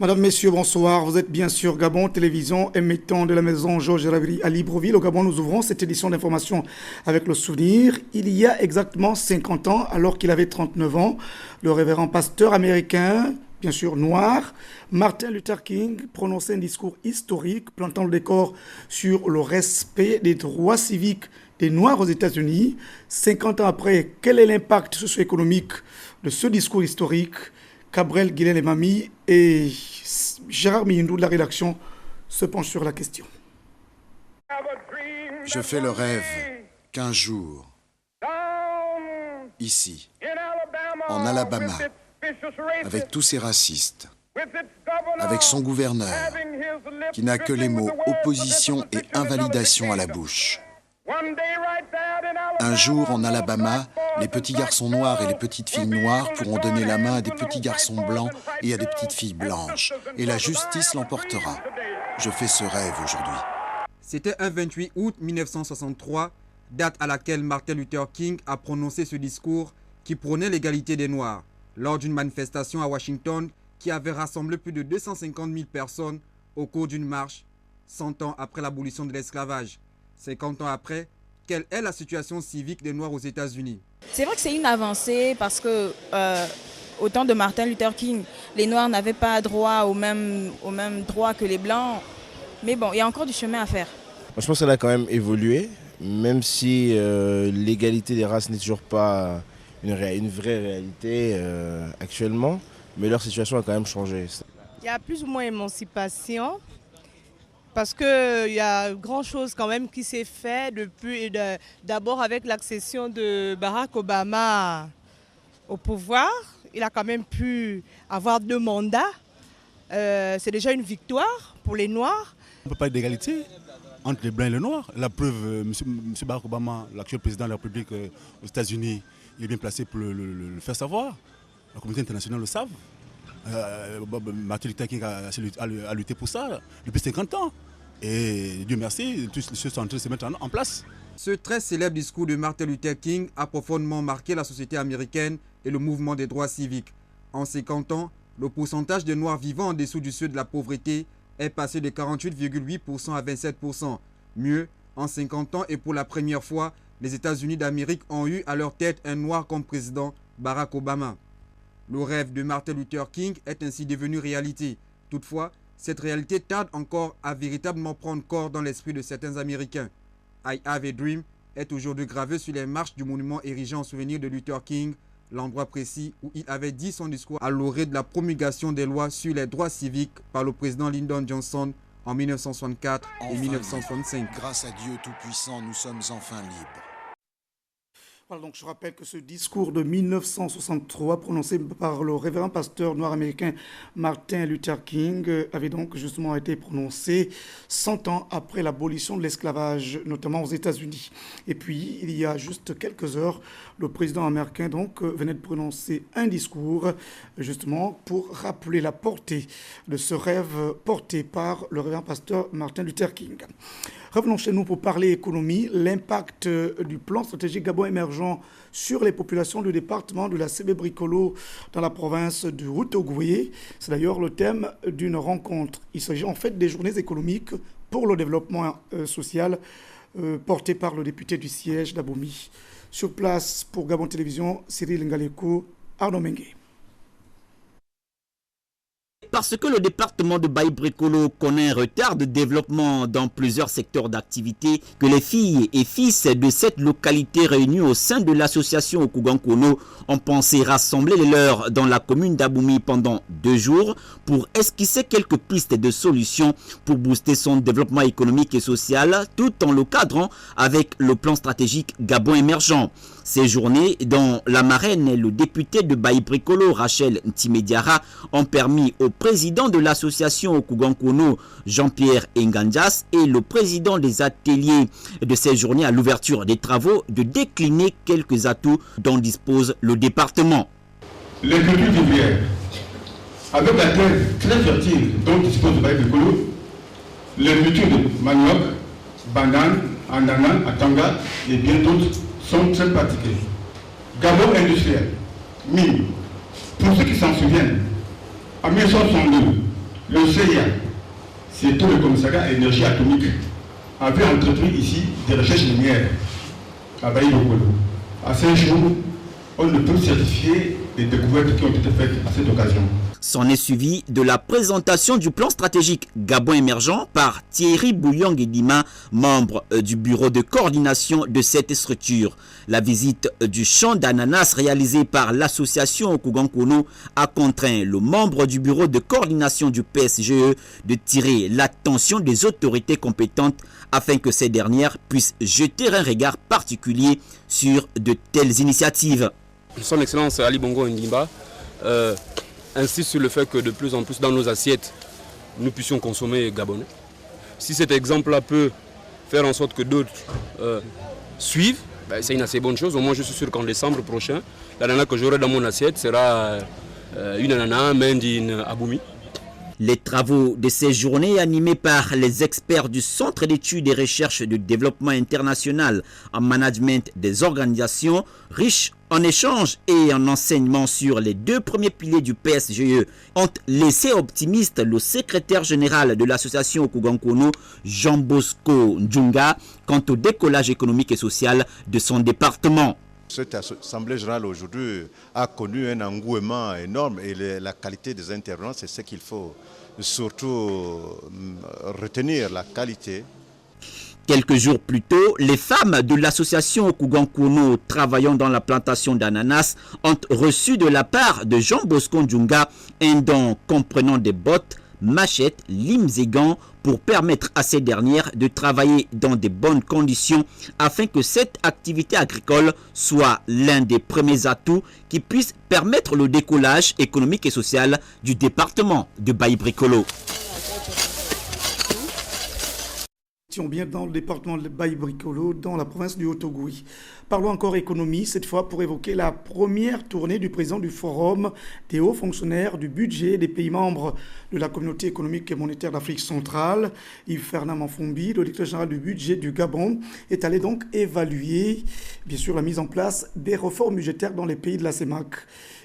Madame, Messieurs, bonsoir. Vous êtes bien sûr Gabon Télévision, émettant de la maison Georges Ravry à Libreville. Au Gabon, nous ouvrons cette édition d'information avec le souvenir. Il y a exactement 50 ans, alors qu'il avait 39 ans, le révérend pasteur américain, bien sûr noir, Martin Luther King, prononçait un discours historique plantant le décor sur le respect des droits civiques des Noirs aux États-Unis. 50 ans après, quel est l'impact socio-économique de ce discours historique? Gabriel Guilhem-Lemami et Gérard Miyindou de la rédaction se penchent sur la question. Je fais le rêve qu'un jour, ici, en Alabama, avec tous ces racistes, avec son gouverneur, qui n'a que les mots opposition et invalidation à la bouche. Un jour, en Alabama, les petits garçons noirs et les petites filles noires pourront donner la main à des petits garçons blancs et à des petites filles blanches. Et la justice l'emportera. Je fais ce rêve aujourd'hui. C'était un 28 août 1963, date à laquelle Martin Luther King a prononcé ce discours qui prônait l'égalité des Noirs, lors d'une manifestation à Washington qui avait rassemblé plus de 250 000 personnes au cours d'une marche 100 ans après l'abolition de l'esclavage. 50 ans après, quelle est la situation civique des Noirs aux États-Unis? C'est vrai que c'est une avancée parce que au temps de Martin Luther King, les Noirs n'avaient pas droit au même droit que les Blancs. Mais bon, il y a encore du chemin à faire. Je pense qu'elle a quand même évolué, même si l'égalité des races n'est toujours pas une vraie réalité actuellement, mais leur situation a quand même changé. Il y a plus ou moins émancipation. Parce qu'il y a grand chose quand même qui s'est fait d'abord avec l'accession de Barack Obama au pouvoir. Il a quand même pu avoir 2 mandats. C'est déjà une victoire pour les Noirs. On ne peut pas d'égalité entre les Blancs et les Noirs. La preuve, M. Barack Obama, l'actuel président de la République aux États-Unis, il est bien placé pour le faire savoir. La communauté internationale le savent. Martin Luther King a lutté pour ça depuis 50 ans. Et Dieu merci, tous les choses sont en train de se mettre en place. Ce très célèbre discours de Martin Luther King a profondément marqué la société américaine et le mouvement des droits civiques. En 50 ans, le pourcentage de Noirs vivant en dessous du seuil de la pauvreté est passé de 48,8% à 27%. Mieux, en 50 ans et pour la première fois, les États-Unis d'Amérique ont eu à leur tête un Noir comme président, Barack Obama. Le rêve de Martin Luther King est ainsi devenu réalité. Toutefois, cette réalité tarde encore à véritablement prendre corps dans l'esprit de certains Américains. I Have a Dream est aujourd'hui gravé sur les marches du monument érigé en souvenir de Luther King, l'endroit précis où il avait dit son discours à l'orée de la promulgation des lois sur les droits civiques par le président Lyndon Johnson en 1964 et 1965. Grâce à Dieu Tout-Puissant, nous sommes enfin libres. Voilà, donc je rappelle que ce discours de 1963 prononcé par le révérend pasteur noir américain Martin Luther King avait donc justement été prononcé 100 ans après l'abolition de l'esclavage, notamment aux États-Unis. Et puis, il y a juste quelques heures, le président américain donc venait de prononcer un discours justement pour rappeler la portée de ce rêve porté par le révérend pasteur Martin Luther King. Revenons chez nous pour parler économie. L'impact du plan stratégique Gabon émergent sur les populations du département de la Sébé-Bricolo dans la province de Haut-Ogooué. C'est d'ailleurs le thème d'une rencontre. Il s'agit en fait des journées économiques pour le développement social portées par le député du siège d'Abomi. Sur place pour Gabon Télévision, Cyril Ngaleko, Arnaud Mengue. Parce que le département de Baïbricolo connaît un retard de développement dans plusieurs secteurs d'activité, que les filles et fils de cette localité réunis au sein de l'association Okugankono ont pensé rassembler les leurs dans la commune d'Aboumi pendant 2 jours pour esquisser quelques pistes de solutions pour booster son développement économique et social tout en le cadrant avec le plan stratégique Gabon émergent. Ces journées, dont la marraine et le député de Baïbricolo, Rachel Ntimediara, ont permis au président de l'association Okugankono, Jean-Pierre Ngandjas, et le président des ateliers de ces journées à l'ouverture des travaux, de décliner quelques atouts dont dispose le département. Les cultures d'hiver, avec la terre très fertile dont dispose Baïbricolo, les cultures de manioc, banane, ananas, atanga et bien d'autres sont très pratiquées. Gabon industriel, mine. Pour ceux qui s'en souviennent, en 1962, Le CIA, c'est tout le commissariat à l'énergie atomique, avait entrepris ici des recherches minières à Baïbokolo. À ce jour, on ne peut certifier les découvertes qui ont été faites à cette occasion. S'en est suivi de la présentation du plan stratégique Gabon émergent par Thierry Bouyang-Edima, membre du bureau de coordination de cette structure. La visite du champ d'ananas réalisée par l'association Okugankono a contraint le membre du bureau de coordination du PSGE de tirer l'attention des autorités compétentes afin que ces dernières puissent jeter un regard particulier sur de telles initiatives. Son Excellence Ali Bongo Ndimba insiste sur le fait que de plus en plus dans nos assiettes, nous puissions consommer gabonais. Si cet exemple-là peut faire en sorte que d'autres suivent, ben c'est une assez bonne chose. Au moins, je suis sûr qu'en décembre prochain, l'ananas que j'aurai dans mon assiette sera une ananas made in Aboumi. Les travaux de ces journées animés par les experts du Centre d'études et recherches de développement international en management des organisations, riches en échanges et en enseignements sur les deux premiers piliers du PSGE, ont laissé optimiste le secrétaire général de l'association Okugankono, Jean Bosco Ndjunga, quant au décollage économique et social de son département. Cette assemblée générale aujourd'hui a connu un engouement énorme et la qualité des intervenants, c'est ce qu'il faut surtout retenir, la qualité. Quelques jours plus tôt, les femmes de l'association Okugankono travaillant dans la plantation d'ananas ont reçu de la part de Jean Bosco Ndjunga un don comprenant des bottes, machettes, limes et gants pour permettre à ces dernières de travailler dans de bonnes conditions afin que cette activité agricole soit l'un des premiers atouts qui puisse permettre le décollage économique et social du département de Baïbrikolo. Bien dans le département de Baïbrikolo, dans la province du Haut-Ogooué. Parlons encore économie, cette fois pour évoquer la première tournée du président du Forum des hauts fonctionnaires du budget des pays membres de la communauté économique et monétaire d'Afrique centrale. Yves Fernand Manfumbi, le directeur général du budget du Gabon, est allé donc évaluer, bien sûr, la mise en place des réformes budgétaires dans les pays de la CEMAC.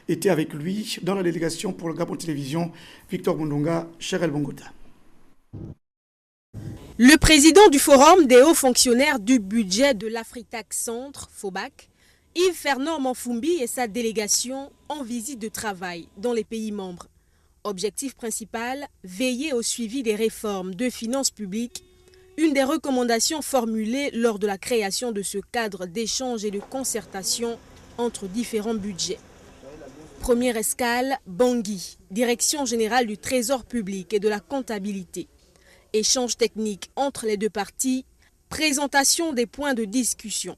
Était avec lui dans la délégation pour le Gabon Télévision, Victor Bondonga, Cherel Bongota. Le président du Forum des hauts fonctionnaires du budget de l'Afritac Centre, FOBAC, Yves Fernand Manfumbi et sa délégation en visite de travail dans les pays membres. Objectif principal, veiller au suivi des réformes de finances publiques, une des recommandations formulées lors de la création de ce cadre d'échange et de concertation entre différents budgets. Première escale, Bangui, Direction générale du Trésor public et de la comptabilité. Échange technique entre les deux parties, présentation des points de discussion.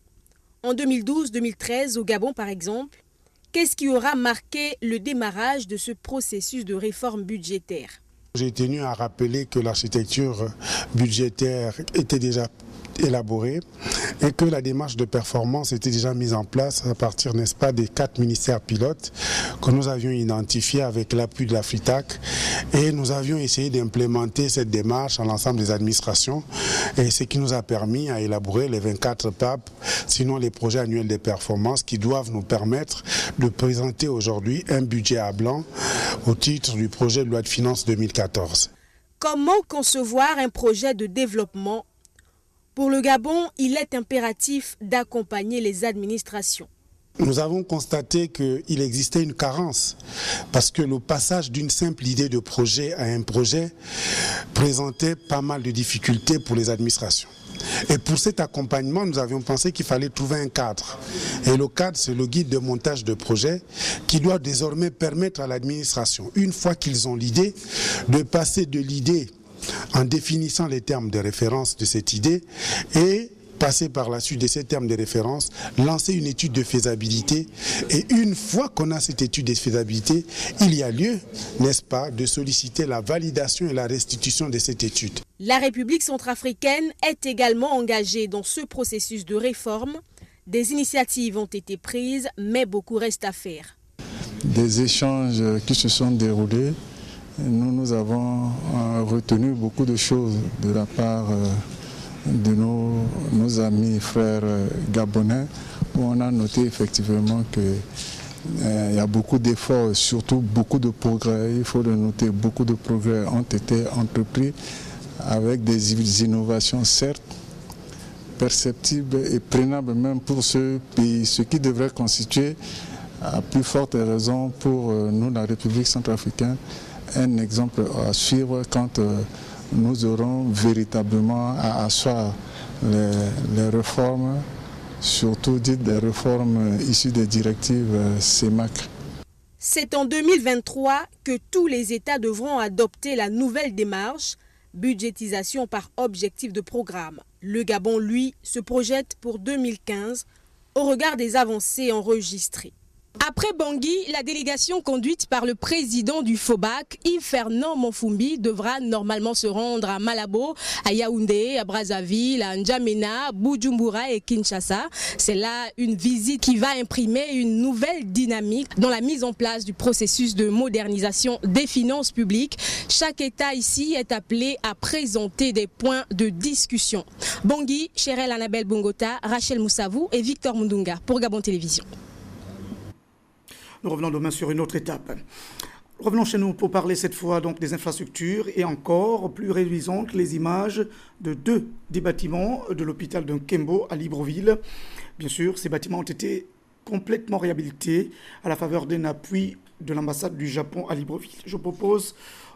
En 2012-2013, au Gabon par exemple, qu'est-ce qui aura marqué le démarrage de ce processus de réforme budgétaire? J'ai tenu à rappeler que l'architecture budgétaire était déjà élaborée et que la démarche de performance était déjà mise en place à partir, n'est-ce pas, des 4 ministères pilotes que nous avions identifiés avec l'appui de l'Afritac, et nous avions essayé d'implémenter cette démarche à l'ensemble des administrations, et ce qui nous a permis à élaborer les 24 PAP, sinon les projets annuels de performance qui doivent nous permettre de présenter aujourd'hui un budget à blanc au titre du projet de loi de finances 2014. Comment concevoir un projet de développement? Pour le Gabon, il est impératif d'accompagner les administrations. Nous avons constaté qu'il existait une carence parce que le passage d'une simple idée de projet à un projet présentait pas mal de difficultés pour les administrations. Et pour cet accompagnement, nous avions pensé qu'il fallait trouver un cadre. Et le cadre, c'est le guide de montage de projet qui doit désormais permettre à l'administration, une fois qu'ils ont l'idée, de passer de l'idée en définissant les termes de référence de cette idée et passer par la suite de ces termes de référence, lancer une étude de faisabilité, et une fois qu'on a cette étude de faisabilité, il y a lieu, n'est-ce pas, de solliciter la validation et la restitution de cette étude. La République centrafricaine est également engagée dans ce processus de réforme. Des initiatives ont été prises, mais beaucoup reste à faire. Des échanges qui se sont déroulés, nous avons retenu beaucoup de choses de la part de nos amis frères gabonais, où on a noté effectivement que Il y a beaucoup d'efforts, surtout beaucoup de progrès. Il faut le noter, beaucoup de progrès ont été entrepris avec des innovations, certes, perceptibles et prenables même pour ce pays, ce qui devrait constituer, à plus forte raison pour nous, la République centrafricaine, un exemple à suivre quand nous aurons véritablement à asseoir les réformes, surtout dites des réformes issues des directives CEMAC. C'est en 2023 que tous les États devront adopter la nouvelle démarche, budgétisation par objectif de programme. Le Gabon, lui, se projette pour 2015 au regard des avancées enregistrées. Après Bangui, la délégation conduite par le président du FOBAC, Yves-Fernand Monfumbi, devra normalement se rendre à Malabo, à Yaoundé, à Brazzaville, à N'Djamena, Bujumbura et Kinshasa. C'est là une visite qui va imprimer une nouvelle dynamique dans la mise en place du processus de modernisation des finances publiques. Chaque État ici est appelé à présenter des points de discussion. Bangui, Chérel Annabelle Bongota, Rachel Moussavou et Victor Mundunga pour Gabon Télévision. Nous revenons demain sur une autre étape. Revenons chez nous pour parler cette fois donc des infrastructures et encore plus réjouissantes les images de des bâtiments de l'hôpital de Nkembo à Libreville. Bien sûr, ces bâtiments ont été complètement réhabilités à la faveur d'un appui de l'ambassade du Japon à Libreville. Je propose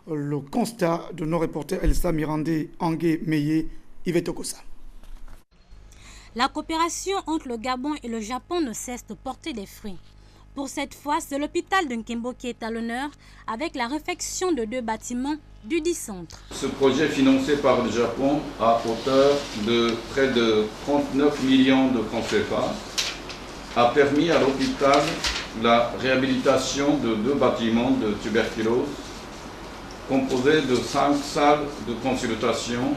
le constat de nos reporters Elsa Mirandé, Angé Meye, Yvette Okosa. La coopération entre le Gabon et le Japon ne cesse de porter des fruits. Pour cette fois, c'est l'hôpital de Nkembo qui est à l'honneur avec la réfection de 2 bâtiments du dit centre. Ce projet financé par le Japon à hauteur de près de 39 millions de francs CFA a permis à l'hôpital la réhabilitation de 2 bâtiments de tuberculose composés de 5 salles de consultation,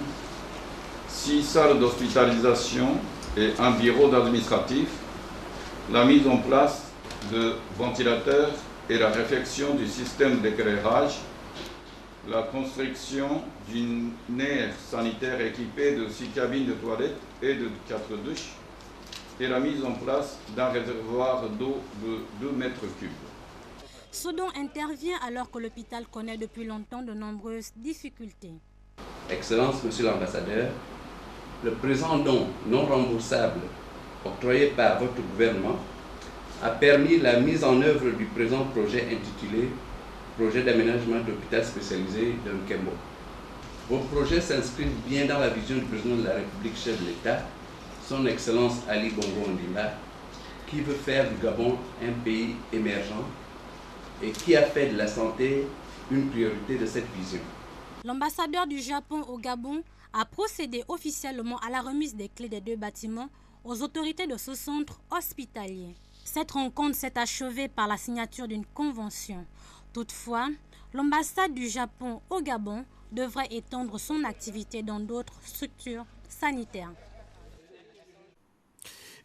6 salles d'hospitalisation et un bureau d'administratif, la mise en place de ventilateurs et la réfection du système d'éclairage, la construction d'une aire sanitaire équipée de 6 cabines de toilettes et de 4 douches et la mise en place d'un réservoir d'eau de 2 mètres cubes. Ce don intervient alors que l'hôpital connaît depuis longtemps de nombreuses difficultés. Excellence, Monsieur l'ambassadeur, le présent don non remboursable octroyé par votre gouvernement a permis la mise en œuvre du présent projet intitulé Projet d'aménagement d'hôpital spécialisé de Nkembo. Vos projets s'inscrivent bien dans la vision du président de la République, chef de l'État, son Excellence Ali Bongo Ondimba, qui veut faire du Gabon un pays émergent et qui a fait de la santé une priorité de cette vision. L'ambassadeur du Japon au Gabon a procédé officiellement à la remise des clés des 2 bâtiments aux autorités de ce centre hospitalier. Cette rencontre s'est achevée par la signature d'une convention. Toutefois, l'ambassade du Japon au Gabon devrait étendre son activité dans d'autres structures sanitaires.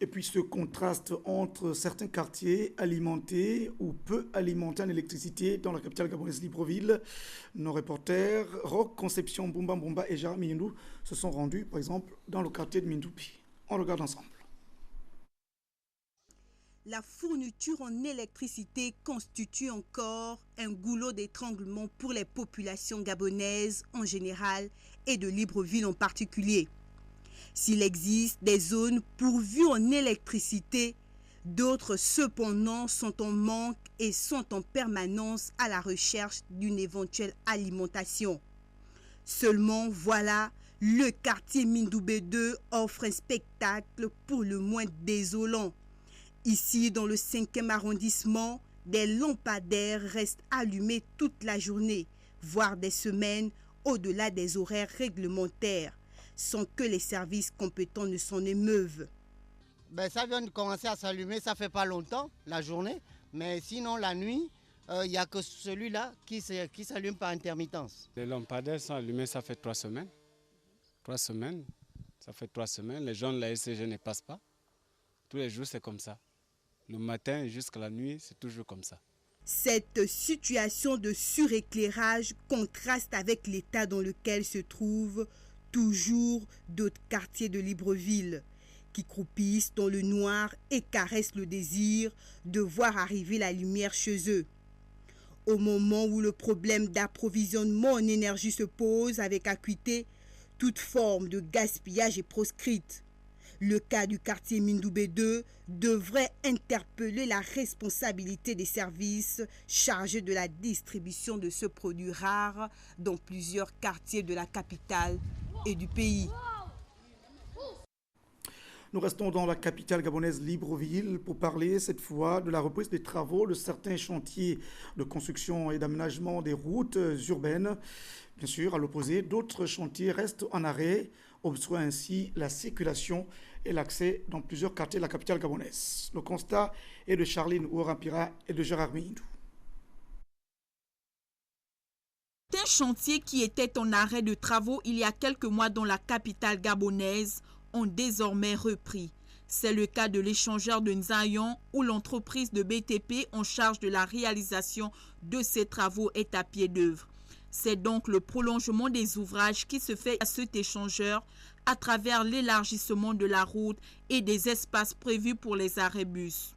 Et puis ce contraste entre certains quartiers alimentés ou peu alimentés en électricité dans la capitale gabonaise Libreville. Nos reporters Rock, Conception, Bumba Mbumba et Jarami Yindou se sont rendus, par exemple, dans le quartier de Mindoupi. On regarde ensemble. La fourniture en électricité constitue encore un goulot d'étranglement pour les populations gabonaises en général et de Libreville en particulier. S'il existe des zones pourvues en électricité, d'autres cependant sont en manque et sont en permanence à la recherche d'une éventuelle alimentation. Seulement voilà, le quartier Mindoubé 2 offre un spectacle pour le moins désolant. Ici, dans le 5e arrondissement, des lampadaires restent allumés toute la journée, voire des semaines au-delà des horaires réglementaires, sans que les services compétents ne s'en émeuvent. Ça vient de commencer à s'allumer, ça fait pas longtemps, la journée, mais sinon la nuit, il n'y a que celui-là qui s'allume par intermittence. Les lampadaires sont allumés, ça fait 3 semaines. 3 semaines, ça fait 3 semaines. Les gens de la SCG ne passent pas. Tous les jours, c'est comme ça. Le matin jusqu'à la nuit, c'est toujours comme ça. Cette situation de suréclairage contraste avec l'état dans lequel se trouvent toujours d'autres quartiers de Libreville, qui croupissent dans le noir et caressent le désir de voir arriver la lumière chez eux. Au moment où le problème d'approvisionnement en énergie se pose avec acuité, toute forme de gaspillage est proscrite. Le cas du quartier Mindoubé 2 devrait interpeller la responsabilité des services chargés de la distribution de ce produit rare dans plusieurs quartiers de la capitale et du pays. Nous restons dans la capitale gabonaise Libreville pour parler cette fois de la reprise des travaux de certains chantiers de construction et d'aménagement des routes urbaines. Bien sûr, à l'opposé, d'autres chantiers restent en arrêt, obstruant ainsi la circulation et l'accès dans plusieurs quartiers de la capitale gabonaise. Le constat est de Charline Ouarampira et de Gérard Mindou. Un chantier qui était en arrêt de travaux il y a quelques mois dans la capitale gabonaise ont désormais repris. C'est le cas de l'échangeur de Nzayon où l'entreprise de BTP en charge de la réalisation de ces travaux est à pied d'œuvre. C'est donc le prolongement des ouvrages qui se fait à cet échangeur à travers l'élargissement de la route et des espaces prévus pour les arrêts bus.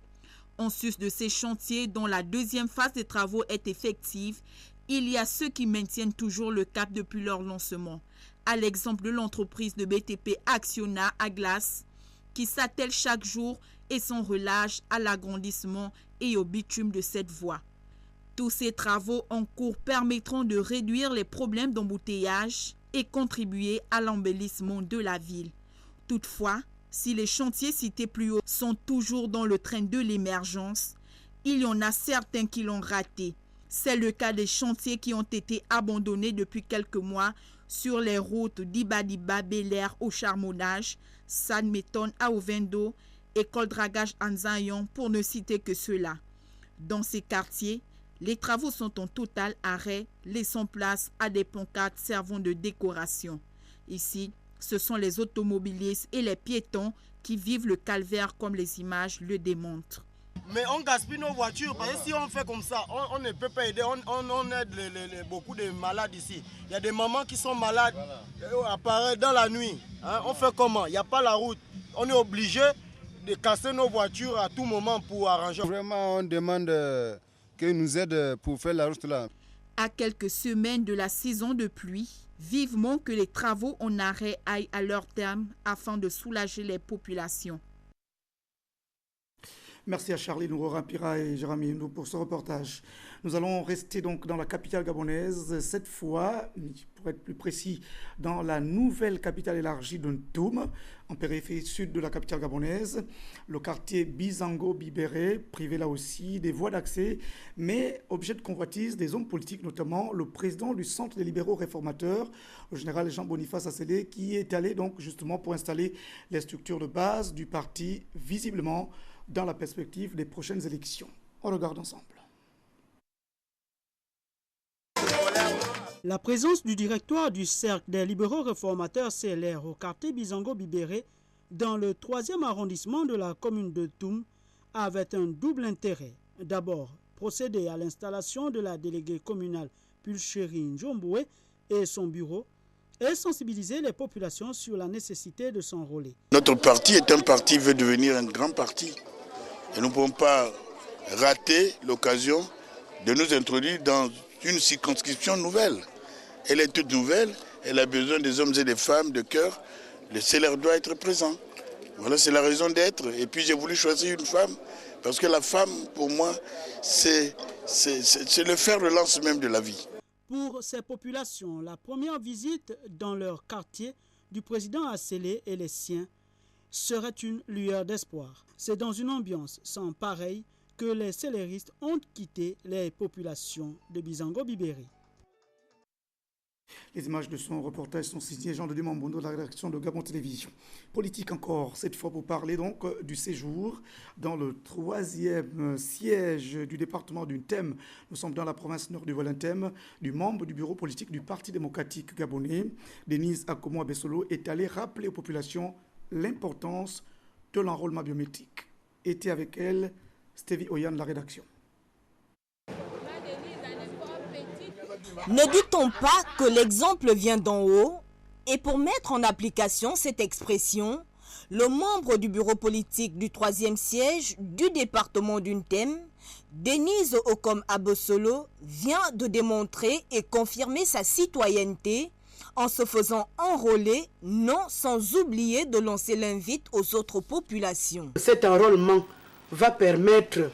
En sus de ces chantiers dont la deuxième phase des travaux est effective, il y a ceux qui maintiennent toujours le cap depuis leur lancement. À l'exemple de l'entreprise de BTP Acciona à Glace, qui s'attelle chaque jour et sans relâche à l'agrandissement et au bitume de cette voie. Tous ces travaux en cours permettront de réduire les problèmes d'embouteillage et contribuer à l'embellissement de la ville. Toutefois, si les chantiers cités plus haut sont toujours dans le train de l'émergence, il y en a certains qui l'ont raté. C'est le cas des chantiers qui ont été abandonnés depuis quelques mois sur les routes d'Ibadiba, Bel-Air au Charbonnage, San Méton à Ovendo, École Dragage Anzayon pour ne citer que ceux-là. Dans ces quartiers, les travaux sont en total arrêt, laissant place à des pancartes servant de décoration. Ici, ce sont les automobilistes et les piétons qui vivent le calvaire comme les images le démontrent. Mais on gaspille nos voitures, parce que si on fait comme ça, on ne peut pas aider, on aide beaucoup de malades ici. Il y a des mamans qui sont malades, apparaissent dans la nuit. Hein, on fait comment? Il n'y a pas la route. On est obligé de casser nos voitures à tout moment pour arranger. Vraiment, on demande qu'ils nous aident pour faire la route là. À quelques semaines de la saison de pluie, vivement que les travaux en arrêt aillent à leur terme afin de soulager les populations. Merci à Charline Ouarampira et Jérémy Ndou pour ce reportage. Nous allons rester donc dans la capitale gabonaise, cette fois, pour être plus précis, dans la nouvelle capitale élargie de Ntoum, en périphérie sud de la capitale gabonaise. Le quartier Bizango-Bibéré, privé là aussi des voies d'accès, mais objet de convoitise des hommes politiques, notamment le président du Centre des libéraux réformateurs, le général Jean-Boniface Asselé, qui est allé donc justement pour installer les structures de base du parti, visiblement dans la perspective des prochaines élections. On regarde ensemble. La présence du directoire du Cercle des libéraux réformateurs CLR au quartier Bizango-Bibéré dans le 3e arrondissement de la commune de Ntoum avait un double intérêt. D'abord, procéder à l'installation de la déléguée communale Pulchérie Njomboué et son bureau et sensibiliser les populations sur la nécessité de s'enrôler. Notre parti est un parti qui veut devenir un grand parti. Et nous ne pouvons pas rater l'occasion de nous introduire dans une circonscription nouvelle. Elle est toute nouvelle, elle a besoin des hommes et des femmes de cœur. Le CLR doit être présent. Voilà, c'est la raison d'être. Et puis j'ai voulu choisir une femme, parce que la femme, pour moi, c'est le fer de lance même de la vie. Pour ces populations, la première visite dans leur quartier du président Asselé et les siens serait une lueur d'espoir. C'est dans une ambiance sans pareil que les céléristes ont quitté les populations de Bizango-Bibéré. Les images de son reportage sont signées Jean de Dumambondo de la rédaction de Gabon Télévision. Politique encore, cette fois pour parler donc du séjour dans le 3e siège du département du Nthème. Nous sommes dans la province nord du Volenthem, du membre du bureau politique du Parti démocratique gabonais. Denise Akomo Abessolo est allée rappeler aux populations l'importance de l'enrôlement biométrique. Était avec elle Stevie Oyan de la rédaction. Ne dit-on pas que l'exemple vient d'en haut? Et pour mettre en application cette expression, Le membre du bureau politique du 3e siège du département d'Untem, Denise Okom Abosolo, vient de démontrer et confirmer sa citoyenneté en se faisant enrôler, non sans oublier de lancer l'invite aux autres populations. Cet enrôlement va permettre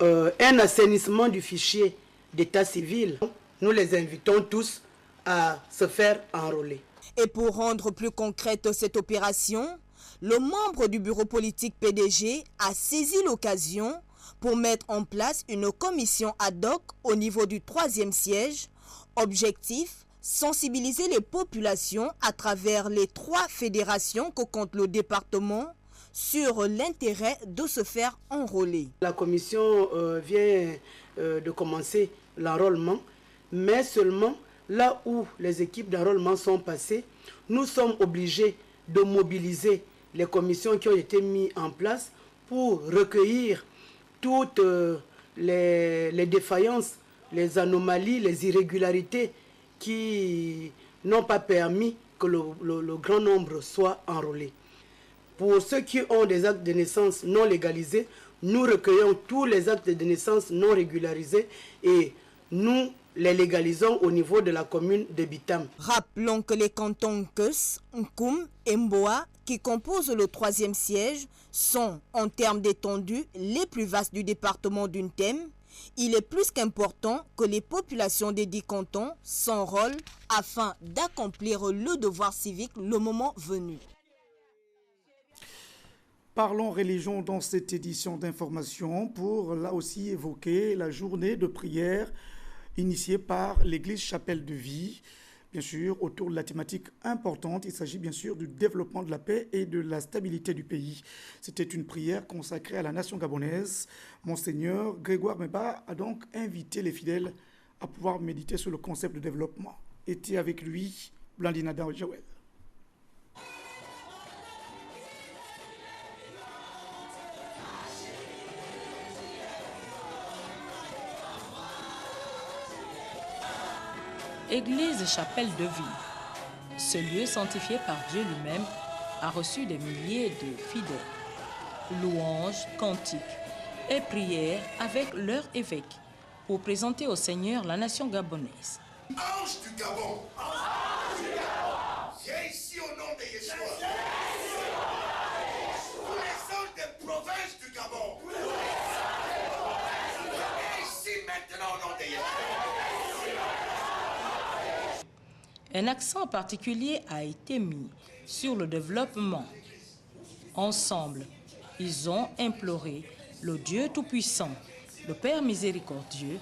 un assainissement du fichier d'état civil. Nous les invitons tous à se faire enrôler. Et pour rendre plus concrète cette opération, le membre du bureau politique PDG a saisi l'occasion pour mettre en place une commission ad hoc au niveau du 3e siège. Objectif, sensibiliser les populations à travers les 3 fédérations que compte le département sur l'intérêt de se faire enrôler. La commission vient de commencer l'enrôlement, mais seulement là où les équipes d'enrôlement sont passées, nous sommes obligés de mobiliser les commissions qui ont été mises en place pour recueillir toutes les défaillances, les anomalies, les irrégularités qui n'ont pas permis que le grand nombre soit enrôlé. Pour ceux qui ont des actes de naissance non légalisés, nous recueillons tous les actes de naissance non régularisés et nous les légalisons au niveau de la commune de Bitam. Rappelons que les cantons Keus, Nkoum et Mboa, qui composent le 3e siège, sont, en termes d'étendue, les plus vastes du département d'Untem. Il est plus qu'important que les populations des 10 cantons s'enrôlent afin d'accomplir le devoir civique le moment venu. Parlons religion dans cette édition d'information pour là aussi évoquer la journée de prière initiée par l'église Chapelle de Vie. Bien sûr, autour de la thématique importante, il s'agit bien sûr du développement de la paix et de la stabilité du pays. C'était une prière consacrée à la nation gabonaise. Monseigneur Grégoire Meba a donc invité les fidèles à pouvoir méditer sur le concept de développement. Était avec lui Blandina Joël. Église Chapelle de Vie. Ce lieu sanctifié par Dieu lui-même a reçu des milliers de fidèles. Louanges, cantiques et prières avec leur évêque pour présenter au Seigneur la nation gabonaise. Ange du Gabon, viens ici au nom de Yeshua. Tous les anges des provinces du Gabon, viens ici maintenant au nom de Yeshua. Un accent particulier a été mis sur le développement. Ensemble, ils ont imploré le Dieu Tout-Puissant, le Père miséricordieux,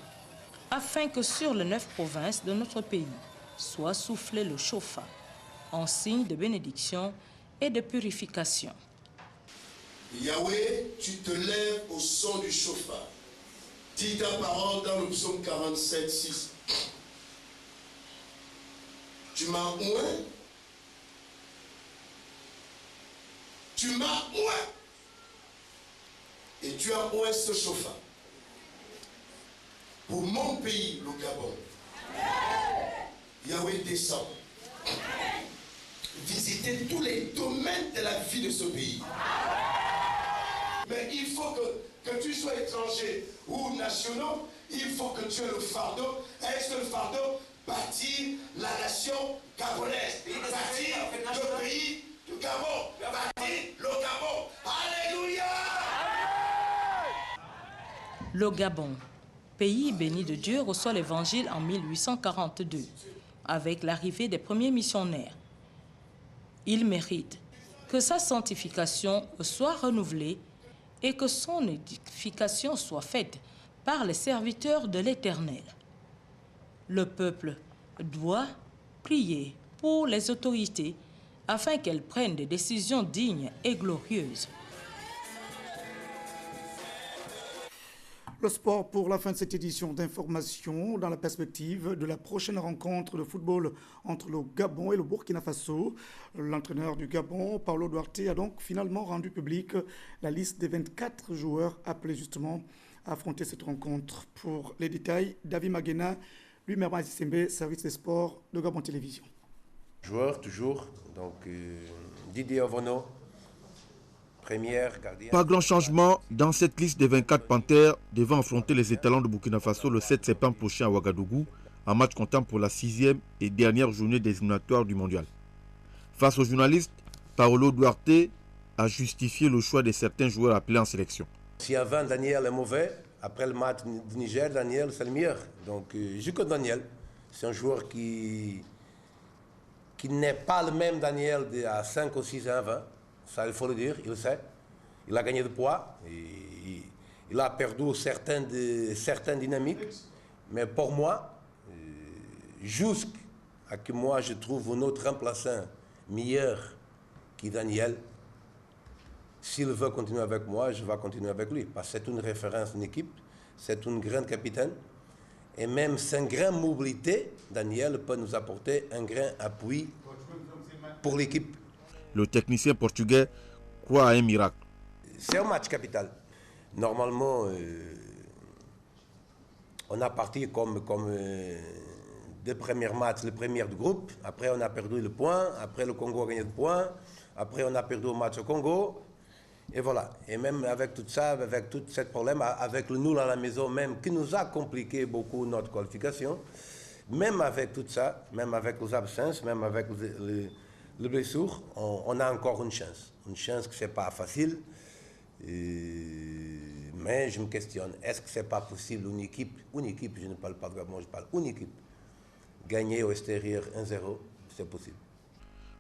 afin que sur les 9 provinces de notre pays soit soufflé le chauffard, en signe de bénédiction et de purification. Yahweh, tu te lèves au son du chauffard. Dis ta parole dans le psaume 47, 6. Tu m'as oint. Tu m'as oint. Et tu as oint ce chauffard. Pour mon pays, le Gabon. Yahweh descend. Visiter tous les domaines de la vie de ce pays. Mais il faut que tu sois étranger ou national, il faut que tu aies le fardeau. Est-ce que le fardeau bâtir la nation gabonaise, bâtir le pays du Gabon, bâtir le Gabon. Alléluia! Le Gabon, pays béni de Dieu, reçoit l'évangile en 1842, avec l'arrivée des premiers missionnaires. Il mérite que sa sanctification soit renouvelée et que son édification soit faite par les serviteurs de l'Éternel. Le peuple doit prier pour les autorités afin qu'elles prennent des décisions dignes et glorieuses. Le sport pour la fin de cette édition d'information dans la perspective de la prochaine rencontre de football entre le Gabon et le Burkina Faso. L'entraîneur du Gabon, Paulo Duarte, a donc finalement rendu public la liste des 24 joueurs appelés justement à affronter cette rencontre. Pour les détails, David Magena, lui-même Azisembe, service des sports de Gabon Télévision. Joueurs toujours, donc Didier Ovono, Pas grand changement dans cette liste des 24 Panthères devant affronter les étalons de Burkina Faso le 7 septembre prochain à Ouagadougou, en match comptant pour la 6e et dernière journée des éliminatoires du mondial. Face aux journalistes, Paolo Duarte a justifié le choix de certains joueurs appelés en sélection. Si avant Daniel est mauvais, après le match du Niger, Daniel c'est le meilleur. Donc je connais Daniel. C'est un joueur qui n'est pas le même Daniel à 5 ou 6 ans avant. Ça, il faut le dire, il le sait. Il a gagné de poids. Il a perdu certaines dynamiques. Mais pour moi, jusqu'à que moi je trouve un autre remplaçant meilleur que Daniel, s'il veut continuer avec moi, je vais continuer avec lui. Parce que c'est une référence en équipe, c'est une grande capitaine. Et même sans grande mobilité, Daniel peut nous apporter un grand appui pour l'équipe. Le technicien portugais croit à un miracle. C'est un match capital. Normalement, on a parti comme deux premiers matchs, le premier du groupe. Après, on a perdu le point. Après, le Congo a gagné le point. Après, on a perdu le match au Congo. Et voilà. Et même avec tout ça, avec tout ce problème, avec le nul à la maison même, qui nous a compliqué beaucoup notre qualification, même avec tout ça, même avec les absences, même avec les blessures, on a encore une chance. Une chance que ce n'est pas facile. Mais je me questionne, est-ce que ce n'est pas possible une équipe, je ne parle pas de Gabon, je parle une équipe, gagner au extérieur 1-0, c'est possible.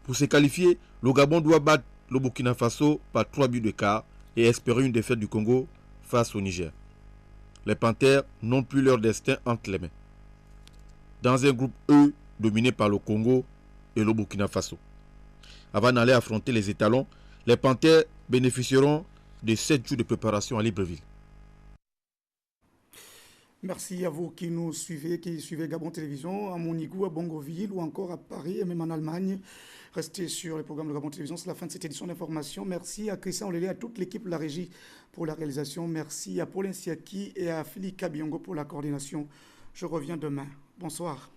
Pour se qualifier, le Gabon doit battre le Burkina Faso par 3 buts d'écart et espérer une défaite du Congo face au Niger. Les Panthères n'ont plus leur destin entre les mains. Dans un groupe E dominé par le Congo et le Burkina Faso. Avant d'aller affronter les étalons, les Panthères bénéficieront de 7 jours de préparation à Libreville. Merci à vous qui nous suivez, qui suivez Gabon Télévision, à Monigou, à Bongoville ou encore à Paris et même en Allemagne. Restez sur les programmes de Gabon Télévision. C'est la fin de cette édition d'information. Merci à Christian Olélé, à toute l'équipe de la régie pour la réalisation. Merci à Paulin Siaki et à Philippe Kabiongo pour la coordination. Je reviens demain. Bonsoir.